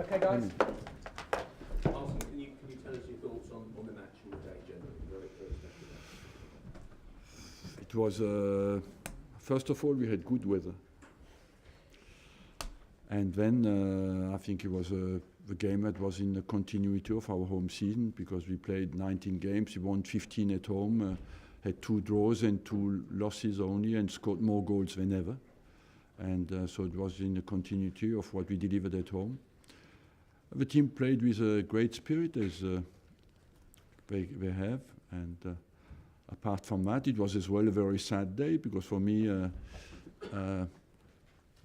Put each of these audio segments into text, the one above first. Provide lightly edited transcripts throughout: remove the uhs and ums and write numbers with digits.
Okay, guys. Arsene, can you tell us your thoughts on the match and the day generally, very first match? It was, first of all, we had good weather. And then I think it was the game that was in the continuity of our home season, because we played 19 games, we won 15 at home, had 2 draws and 2 losses only, and scored more goals than ever. And so it was in the continuity of what we delivered at home. The team played with a great spirit, as they have. And apart from that, it was as well a very sad day, because for me,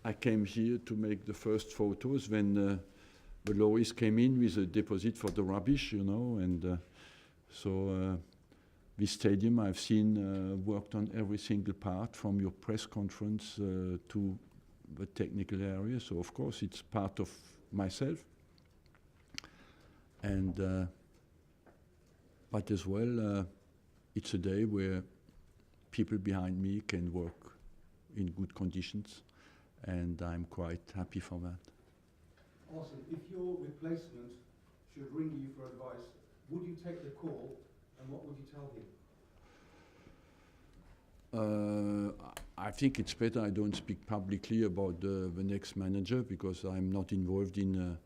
I came here to make the first photos when the lorries came in with a deposit for the rubbish, you know. And so this stadium I've seen worked on every single part, from your press conference to the technical area. So of course it's part of myself. And but as well, it's a day where people behind me can work in good conditions, and I'm quite happy for that. Arsene, if your replacement should ring you for advice, would you take the call, and what would you tell him? I think it's better I don't speak publicly about the next manager, because I'm not involved in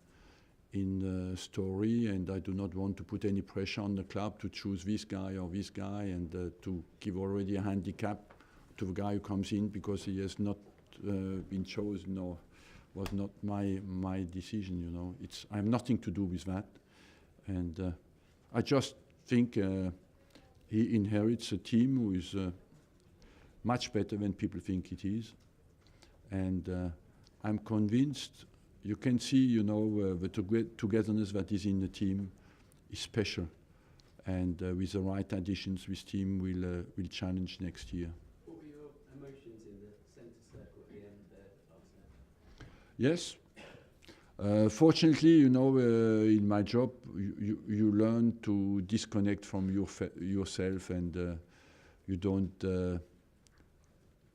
the story, and I do not want to put any pressure on the club to choose this guy or this guy, and to give already a handicap to the guy who comes in because he has not been chosen or was not my decision. You know, I have nothing to do with that, and I just think he inherits a team who is much better than people think it is, and I'm convinced. You can see, you know, the togetherness that is in the team is special, and with the right additions, this team will challenge next year. What were your emotions in the centre circle at the end there, Arsene? Yes. Fortunately, you know, in my job, you learn to disconnect from yourself, and you don't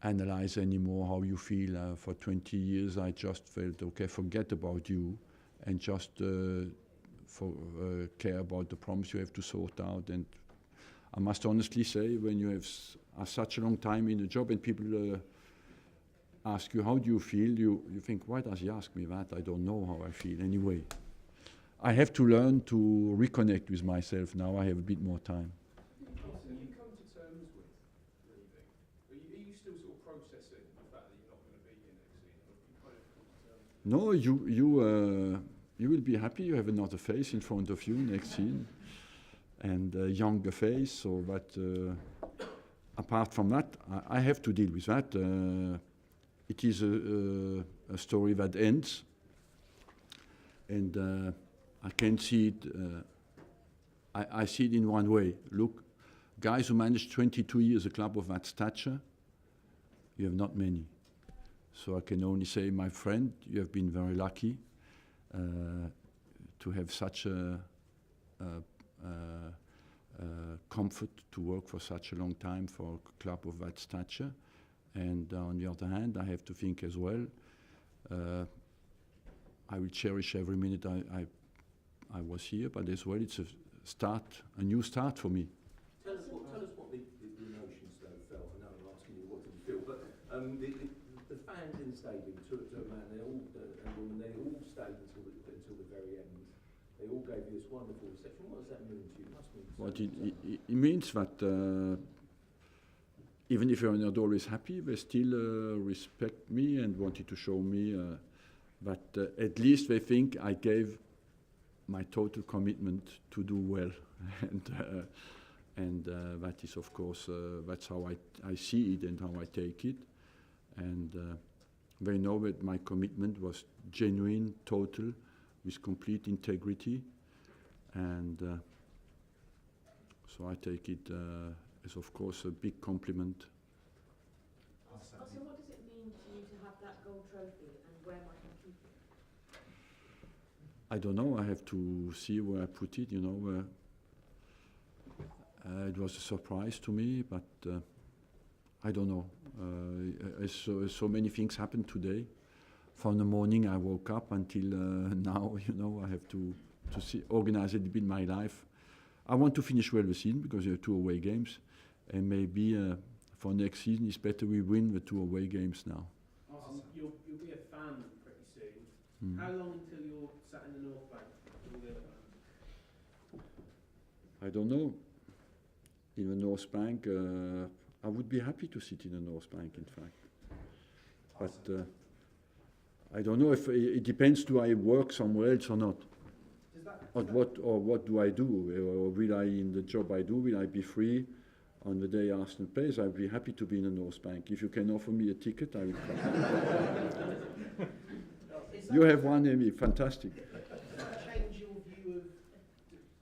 analyze anymore how you feel. For 20 years, I just felt, okay, forget about you, and just care about the problems you have to sort out. And I must honestly say, when you have such a long time in a job and people ask you, how do you feel? You think, why does he ask me that? I don't know how I feel anyway. I have to learn to reconnect with myself now. I have a bit more time. Have you come to terms with leaving? Are you still sort of processing the fact that you're not going to be here next season? Or have you kind of come to terms with No, you will be happy. You have another face in front of you next season, and a younger face. So, but apart from that, I have to deal with that. It is a story that ends, and I can see it. I see it in one way. Look, guys who managed 22 years a club of that stature, you have not many. So I can only say, my friend, you have been very lucky to have such a comfort to work for such a long time for a club of that stature. And on the other hand, I have to think as well, I will cherish every minute I was here, but as well it's a new start for me. Tell us what the emotions though felt. I know I'm asking you what did you feel, but the fans in the stadium, to a man, they all and women, they all stayed until the very end. They all gave you this wonderful reception. What does that mean to you? It must mean so much. It means that even if you're not always happy, they still respect me and wanted to show me that at least they think I gave my total commitment to do well, and that is, of course, that's how I see it and how I take it, and they know that my commitment was genuine, total, with complete integrity, and so I take it as, of course, a big compliment. Arsene, what does it mean to you to have that gold trophy, and where might you keep it? I don't know. I have to see where I put it. You know, it was a surprise to me, but I don't know. So many things happened today. from the morning I woke up until now, you know, I have to organize a little bit my life. I want to finish well the season because there are 2 away games, and maybe for next season it's better we win the 2 away games now. Awesome. You'll be a fan pretty soon. Mm. How long until you're sat in the North Bank with all the other fans? I don't know. In the North Bank, I would be happy to sit in the North Bank, in fact. But I don't know if it depends. Do I work somewhere else or not? What do I do? Or will I, in the job I do, will I be free on the day Arsenal plays? I'll be happy to be in the North Bank. If you can offer me a ticket, I will come. You have one, Amy. Fantastic. Does that change your view of?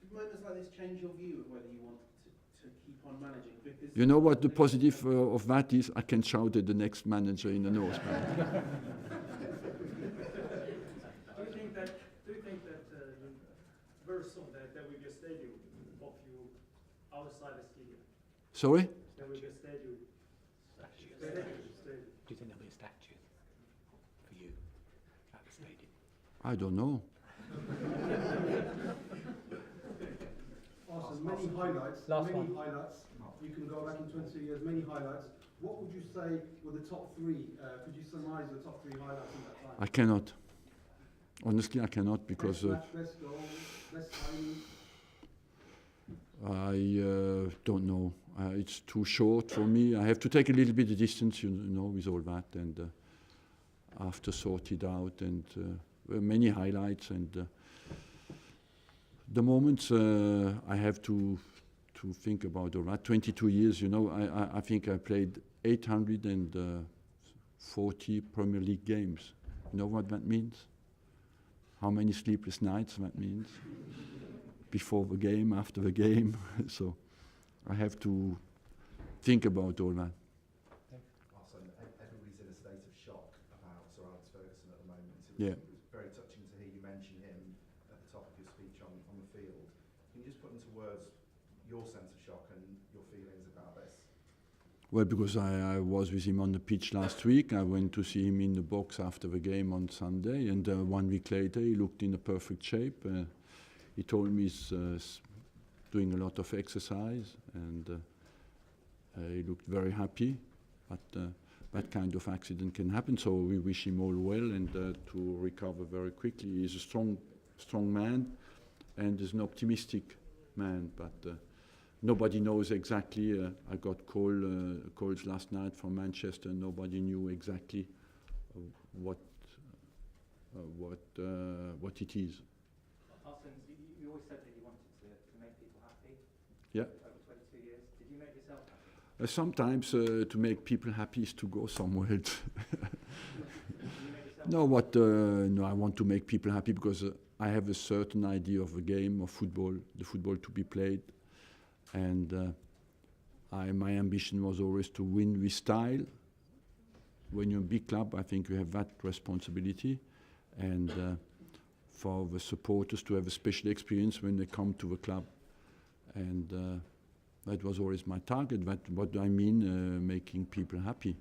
Do moments like this change your view of whether you want to keep on managing? Because You know what the positive of that is? I can shout at the next manager in the North Bank. Do you think that very soon there will be a stadium of you outside the stadium? Sorry? There will be a stadium. Stadium. Do you think there'll be a statue for you at the stadium? I don't know. Awesome, many highlights. Last many one. highlights. You can go back in 20 years, many highlights. What would you say were the top 3? Could you surmise the top 3 highlights in that time? I cannot. Honestly, I cannot because Best match, best goal, best timing. I don't know. It's too short for me. I have to take a little bit of distance, you know, with all that, and after sort it out, and many highlights, and the moments I have to think about all that. 22 years, you know, I think I played 840 Premier League games. You know what that means? How many sleepless nights that means? Before the game, after the game. So I have to think about all that. Arsene, everybody's in a state of shock about Sir Alex Ferguson at the moment. Yeah. It was very touching to hear you mention him at the top of your speech on the field. Can you just put into words your sense of shock and your feelings about this? Well, because I was with him on the pitch last week. I went to see him in the box after the game on Sunday, and 1 week later he looked in a perfect shape. He told me he's doing a lot of exercise, and he looked very happy. But that kind of accident can happen, so we wish him all well and to recover very quickly. He's a strong man, and is an optimistic man, but nobody knows exactly. I got calls last night from Manchester. Nobody knew exactly what it is. Arsene, you always said that you wanted to make people happy. Yeah. Over 22 years. Did you make yourself happy? Sometimes to make people happy is to go somewhere else. No, I want to make people happy because I have a certain idea of the game of football, the football to be played, and my ambition was always to win with style. When you're a big club, I think you have that responsibility, and for the supporters to have a special experience when they come to the club, and that was always my target. That what do I mean, making people happy.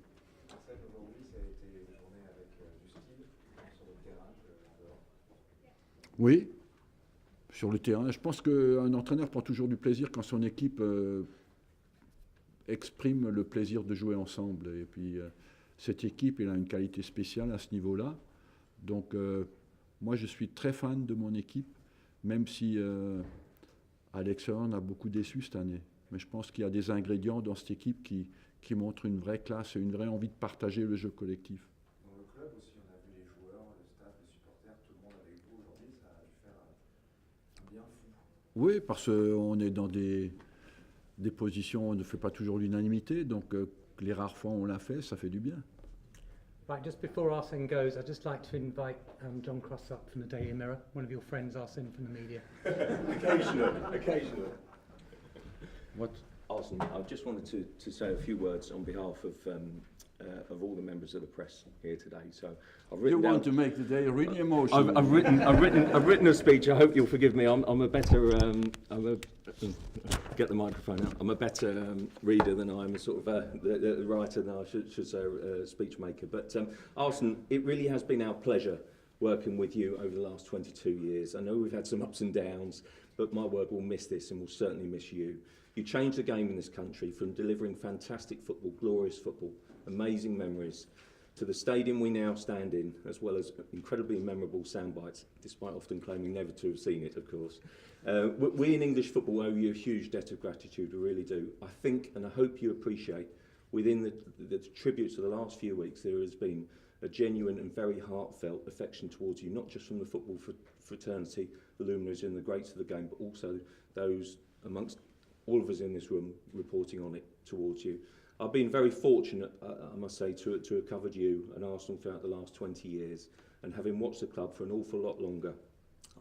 Oui, sur le terrain. Je pense qu'un entraîneur prend toujours du plaisir quand son équipe exprime le plaisir de jouer ensemble. Et puis cette équipe, elle a une qualité spéciale à ce niveau-là. Donc moi, je suis très fan de mon équipe, même si à l'extérieur, on a beaucoup déçu cette année. Mais je pense qu'il y a des ingrédients dans cette équipe qui montrent une vraie classe et une vraie envie de partager le jeu collectif. Dans le club aussi, on a vu les joueurs, le staff, les supporters, tout le monde avec vous aujourd'hui, ça a dû faire un bien fou. Oui, parce qu'on est dans des positions, on ne fait pas toujours l'unanimité, donc les rares fois où on l'a fait, ça fait du bien. Right, just before Arsene goes, I'd just like to invite John Cross up from the Daily Mirror, one of your friends, Arsene, from the media. Occasionally. What? Arsene, I just wanted to say a few words on behalf of of all the members of the press here today. So I've You written down, want to make the day really emotional. I've written a speech. I hope you'll forgive me. I'm a better get the microphone out. I'm a better reader than I'm a sort of the writer than I should say speech maker. But Arsene, it really has been our pleasure working with you over the last 22 years. I know we've had some ups and downs, but my word, we'll miss this and we'll certainly miss you. You changed the game in this country from delivering fantastic football, glorious football, amazing memories, to the stadium we now stand in, as well as incredibly memorable sound bites, despite often claiming never to have seen it, of course. We in English football owe you a huge debt of gratitude, we really do. I think, and I hope you appreciate, within the tributes of the last few weeks, there has been a genuine and very heartfelt affection towards you, not just from the football fraternity, the luminaries and the greats of the game, but also those amongst all of us in this room reporting on it towards you. I've been very fortunate, I must say, to have covered you and Arsenal throughout the last 20 years, and having watched the club for an awful lot longer,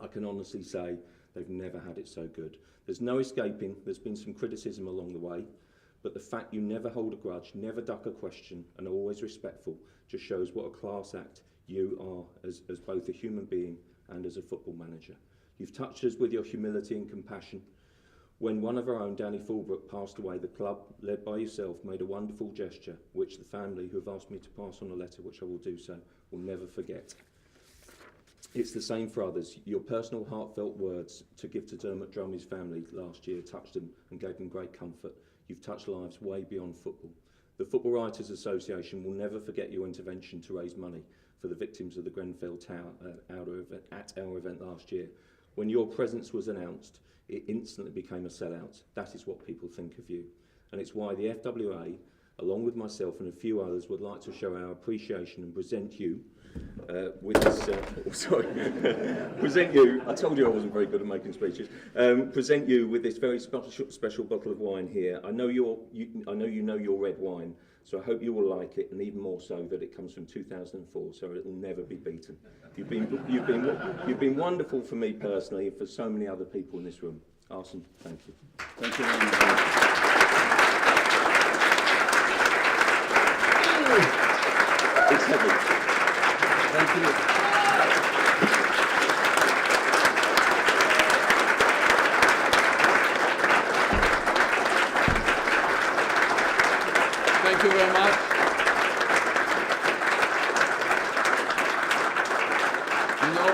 I can honestly say they've never had it so good. There's no escaping, there's been some criticism along the way, but the fact you never hold a grudge, never duck a question, and are always respectful just shows what a class act you are as both a human being and as a football manager. You've touched us with your humility and compassion. When one of our own, Danny Fulbrook, passed away, the club, led by yourself, made a wonderful gesture, which the family, who have asked me to pass on a letter, which I will do so, will never forget. It's the same for others. Your personal, heartfelt words to give to Dermot Drummy's family last year touched them and gave them great comfort. You've touched lives way beyond football. The Football Writers Association will never forget your intervention to raise money for the victims of the Grenfell Tower at our event last year. When your presence was announced, it instantly became a sellout. That is what people think of you. And it's why the FWA, along with myself and a few others, would like to show our appreciation and present you with this, present you, I told you I wasn't very good at making speeches, present you with this very special bottle of wine here. I know you know your red wine, so I hope you will like it, and even more so that it comes from 2004, so it will never be beaten. You've been wonderful for me personally, and for so many other people in this room. Arsene, thank you. Thank you very much. It's heavy. Thank you. Thank you very much. You know,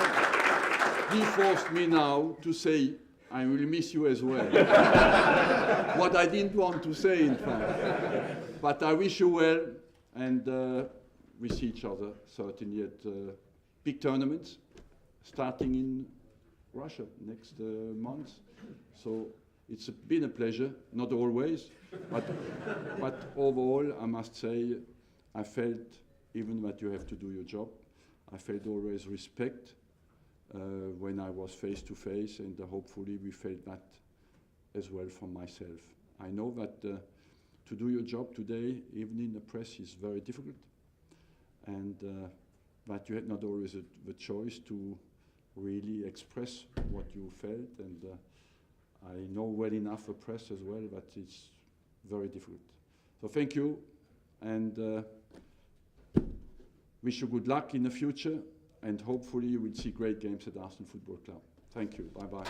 he forced me now to say, I will miss you as well. What I didn't want to say, in fact. But I wish you well, and we see each other certainly at big tournaments, starting in Russia next month. So it's been a pleasure, not always, but overall, I must say, I felt, even that you have to do your job, I felt always respect when I was face to face, and hopefully we felt that as well from myself. I know that to do your job today, even in the press, is very difficult, and that you had not always the choice to really express what you felt, and I know well enough the press as well that it's very difficult. So thank you, and wish you good luck in the future, and hopefully you will see great games at Arsenal Football Club. Thank you. Bye-bye.